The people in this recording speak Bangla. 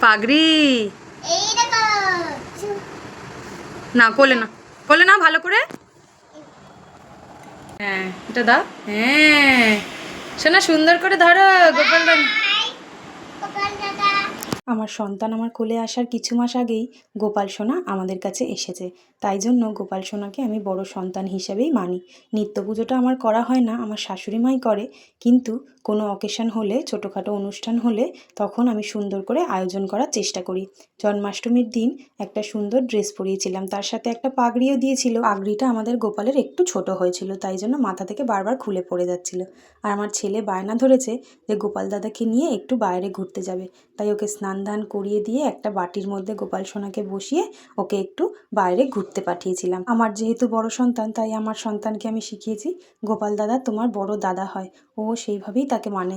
পাগড়ি না, কোলে না, কোলে না, ভালো করে। হ্যাঁ, এটা দাও। হ্যাঁ শোনা, সুন্দর করে ধরো গোপাল দাদা। আমার সন্তান আমার কোলে আসার কিছু মাস আগেই গোপাল সোনা আমাদের কাছে এসেছে। তাই জন্য গোপাল সোনাকে আমি বড় সন্তান হিসেবেই মানি। নিত্য পুজোটা আমার করা হয় না, আমার শাশুড়ি মাই করে। কিন্তু কোনো অকেশন হলে, ছোটোখাটো অনুষ্ঠান হলে তখন আমি সুন্দর করে আয়োজন করার চেষ্টা করি। জন্মাষ্টমীর দিন একটা সুন্দর ড্রেস পরিয়েছিলাম, তার সাথে একটা পাগড়িও দিয়েছিল। পাগড়িটা আমাদের গোপালের একটু ছোট হয়েছিল, তাই জন্য মাথা থেকে বারবার খুলে পড়ে যাচ্ছিল। আর আমার ছেলে বায়না ধরেছে যে গোপাল দাদাকে নিয়ে একটু বাইরে ঘুরতে যাবে। তাই ওকে স্নান ধান করিয়ে দিয়ে একটা বাটির মধ্যে গোপাল সোনাকে বসিয়ে ওকে একটু বাইরে ঘুরতে পাঠিয়েছিলাম। আমার যেহেতু বড় সন্তান, তাই আমার সন্তানকে আমি শিখিয়েছি গোপাল দাদা তোমার বড় দাদা হয়, ও সেইভাবেই তাকে মানে।